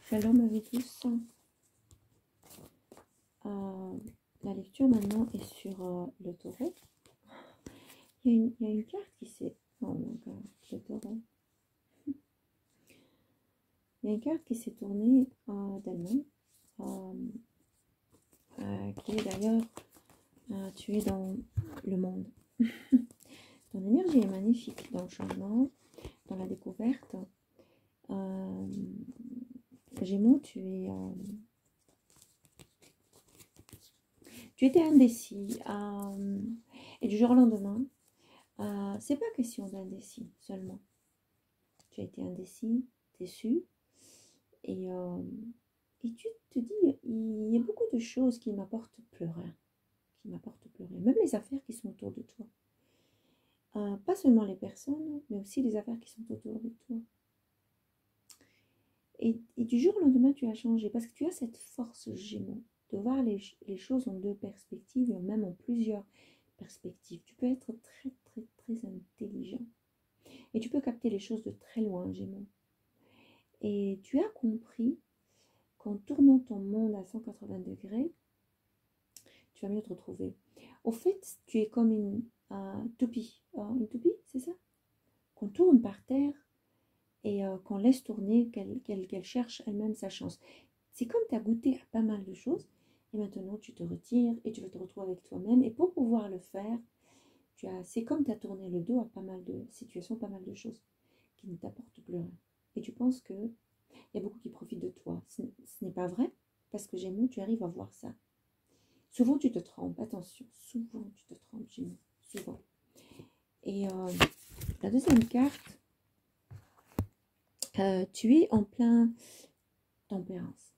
Shalom à vous tous. La lecture maintenant est sur le taureau. Il y a une carte qui s'est... Oh mon God, le taureau. Il y a une carte qui s'est tournée d'elle-même. Qui est d'ailleurs... tu es dans le monde. Ton énergie est magnifique dans le changement, dans la découverte. Gémeaux, tu étais indécis. Et du jour au lendemain, c'est pas question d'indécis seulement. Tu as été indécis, déçu. Et tu te dis, il y a beaucoup de choses qui m'apportent plus rien. Même les affaires qui sont autour de toi. Pas seulement les personnes, mais aussi les affaires qui sont autour de toi. Et du jour au lendemain, tu as changé. Parce que tu as cette force Gémeaux de voir les choses en deux perspectives, et même en plusieurs perspectives. Tu peux être très, très, très intelligent. Et tu peux capter les choses de très loin, Gémeaux. Et tu as compris qu'en tournant ton monde à 180 degrés, tu vas mieux te retrouver. Au fait, tu es comme une toupie. Une toupie, c'est ça? Qu'on tourne par terre et qu'on laisse tourner, qu'elle cherche elle-même sa chance. C'est comme tu as goûté à pas mal de choses et maintenant tu te retires et tu vas te retrouver avec toi-même. Et pour pouvoir le faire, c'est comme tu as tourné le dos à pas mal de situations, pas mal de choses qui ne t'apportent plus rien. Et tu penses que il y a beaucoup qui profitent de toi. Ce n'est pas vrai, parce que Gémeaux, tu arrives à voir ça. Souvent, tu te trompes, attention. Souvent, tu te trompes, Gémeaux. Souvent. Et la deuxième carte, tu es en plein tempérance.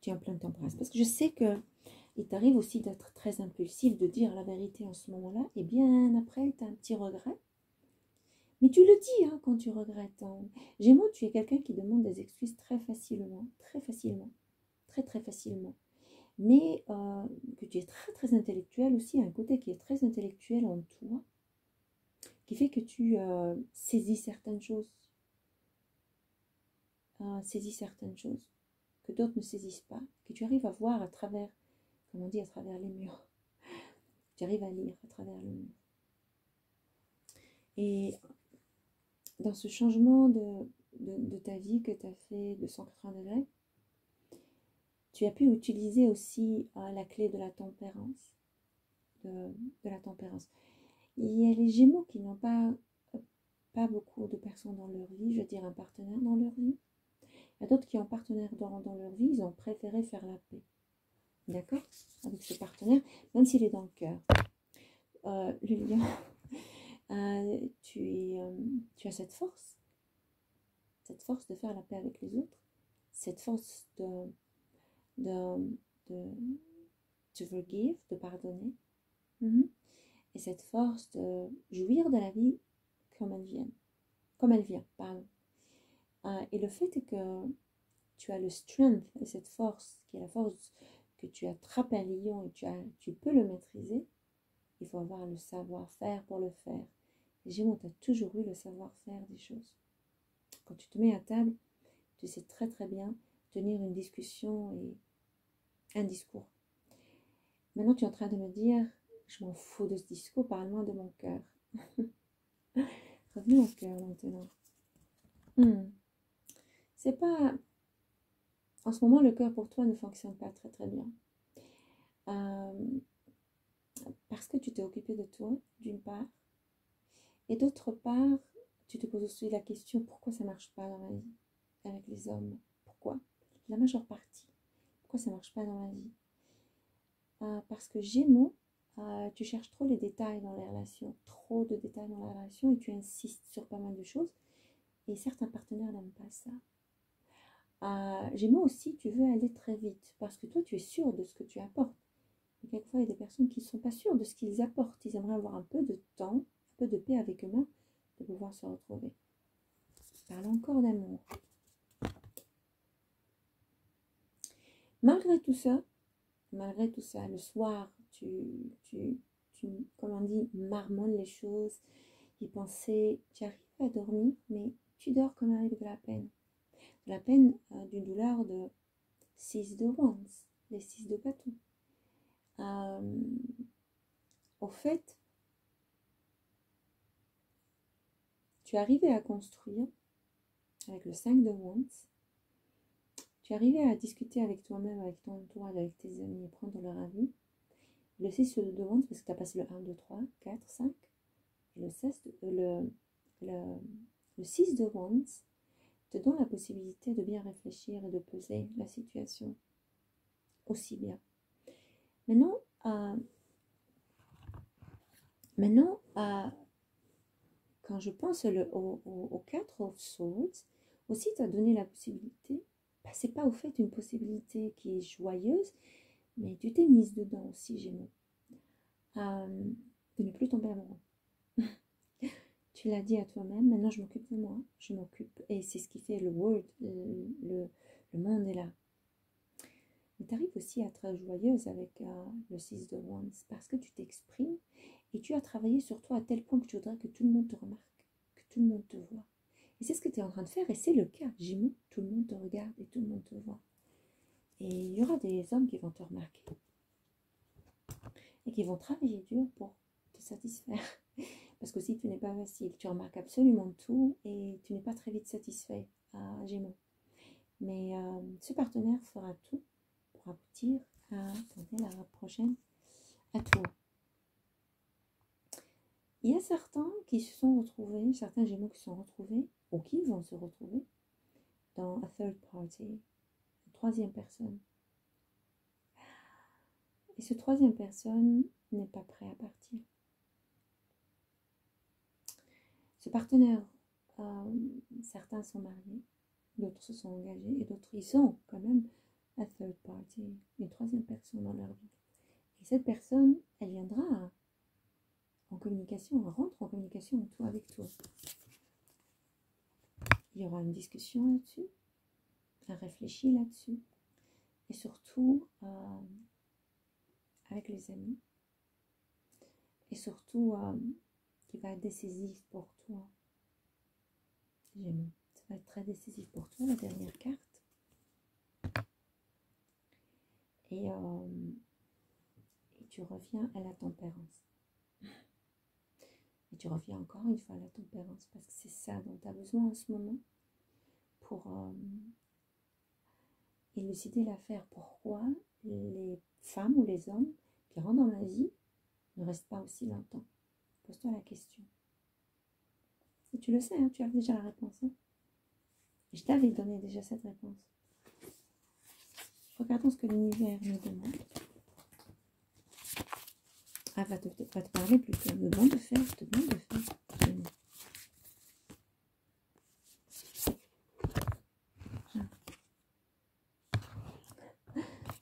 Tu es en pleine tempérance. Parce que je sais que il t'arrive aussi d'être très impulsif, de dire la vérité en ce moment-là. Et bien après, tu as un petit regret. Mais tu le dis quand tu regrettes. Gémeaux, tu es quelqu'un qui demande des excuses très facilement. Très facilement. Très, très facilement. Mais que tu es très, très intellectuel aussi. Un côté qui est très intellectuel en toi. Qui fait que tu saisis certaines choses. Que d'autres ne saisissent pas. Que tu arrives à voir à travers, comme on dit, à travers les murs. Tu arrives à lire à travers le mur. Et dans ce changement de ta vie que tu as fait de 180 degrés, tu as pu utiliser aussi la clé de la tempérance. De la tempérance. Il y a les Gémeaux qui n'ont pas beaucoup de personnes dans leur vie, je veux dire un partenaire dans leur vie. Il y a d'autres qui ont un partenaire dans leur vie, ils ont préféré faire la paix. D'accord? Avec ce partenaire, même s'il est dans le cœur. Le lion, tu as cette force de faire la paix avec les autres, cette force de forgive, de pardonner, et cette force de jouir de la vie comme elle vient, pardon. Et le fait est que tu as le strength et cette force, qui est la force que tu attrapes un lion et tu peux le maîtriser, il faut avoir le savoir-faire pour le faire. Et Gémeaux, tu as toujours eu le savoir-faire des choses. Quand tu te mets à table, tu sais très très bien tenir une discussion et un discours. Maintenant, tu es en train de me dire, je m'en fous de ce discours, parle-moi de mon cœur. Revenez au cœur maintenant. C'est pas... En ce moment, le cœur pour toi ne fonctionne pas très très bien. Parce que tu t'es occupé de toi, d'une part. Et d'autre part, tu te poses aussi la question, pourquoi ça ne marche pas dans ma vie avec les hommes? Pourquoi? La majeure partie. Pourquoi ça ne marche pas dans ma vie? Parce que Gémeaux, tu cherches trop les détails dans les relations, trop de détails dans la relation et tu insistes sur pas mal de choses. Et certains partenaires n'aiment pas ça. Gémeaux aussi, tu veux aller très vite parce que toi, tu es sûr de ce que tu apportes. Et quelquefois, il y a des personnes qui ne sont pas sûres de ce qu'ils apportent. Ils aimeraient avoir un peu de temps, un peu de paix avec eux-mêmes, de pouvoir se retrouver. Parle encore d'amour. Malgré tout ça, le soir, tu comme on dit, marmonnes les choses, y penser, tu arrives à dormir, mais tu dors comme avec de la peine. la peine d'une douleur de 6 de wands, les 6 de bâton. Au fait, tu es arrivé à construire avec le 5 de wands, tu es arrivé à discuter avec toi-même, avec ton entourage, avec tes amis et prendre leur avis. Le 6 de wands, parce que tu as passé le 1, 2, 3, 4, 5, et le 6 de wands te donne la possibilité de bien réfléchir et de peser la situation aussi bien. Maintenant, quand je pense au 4 of Swords, aussi tu as donné la possibilité, c'est pas au fait une possibilité qui est joyeuse, mais tu t'es mise dedans aussi, Gémeaux, de ne plus tomber amoureux. Tu l'as dit à toi-même, maintenant je m'occupe de moi, je m'occupe, et c'est ce qui fait le world, le monde est là. Mais tu arrives aussi à être joyeuse avec le 6 de wands, parce que tu t'exprimes, et tu as travaillé sur toi à tel point que tu voudrais que tout le monde te remarque, que tout le monde te voit. Et c'est ce que tu es en train de faire, et c'est le cas, Gémeaux, tout le monde te regarde et tout le monde te voit. Et il y aura des hommes qui vont te remarquer, et qui vont travailler dur pour te satisfaire. Parce que si tu n'es pas facile, tu remarques absolument tout, et tu n'es pas très vite satisfait, Gémeaux. Mais ce partenaire fera tout pour aboutir à, attendez, la prochaine, à toi. Il y a certains qui se sont retrouvés, certains Gémeaux qui se sont retrouvés, ou qui vont se retrouver, dans a third party, une troisième personne. Et ce troisième personne n'est pas prêt à partir. Ce partenaire, certains sont mariés, d'autres se sont engagés, et d'autres, ils ont quand même a third party, une troisième personne dans leur vie. Et cette personne, elle viendra en communication, elle rentre en communication avec toi. Il y aura une discussion là-dessus, un réfléchi là-dessus, et surtout avec les amis, et surtout qui va être décisif pour toi. Gémeaux, ça va être très décisif pour toi, la dernière carte. Et tu reviens à la tempérance. Et tu reviens encore une fois à la tempérance, parce que c'est ça dont tu as besoin en ce moment pour élucider l'affaire. Pourquoi les femmes ou les hommes qui rentrent dans la vie ne restent pas aussi longtemps? Pose-toi la question. Et tu le sais, hein, tu as déjà la réponse. Hein. Et je t'avais donné déjà cette réponse. Regardons ce que l'univers nous demande. Ah, va te parler plutôt. Te demande de faire.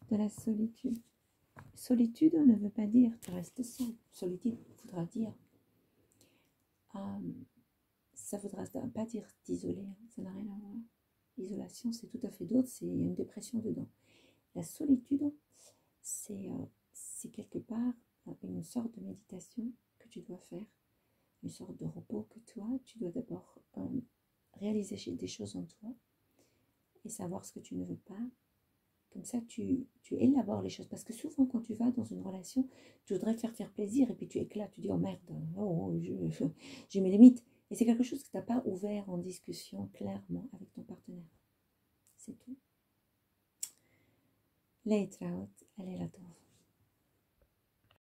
De la solitude. Solitude ne veut pas dire tu restes seul. Solitude voudra dire ça ne voudra pas dire t'isoler, hein, ça n'a rien à voir. L'isolation, c'est tout à fait d'autre, c'est une dépression dedans. La solitude, c'est quelque part une sorte de méditation que tu dois faire, une sorte de repos que toi, tu dois d'abord réaliser des choses en toi et savoir ce que tu ne veux pas. Comme ça, tu élabores les choses. Parce que souvent, quand tu vas dans une relation, tu voudrais te faire plaisir et puis tu éclates, tu dis « Oh merde, j'ai mes limites ». Et c'est quelque chose que tu n'as pas ouvert en discussion clairement avec ton partenaire. C'est tout. Leitraut, elle est la tauve.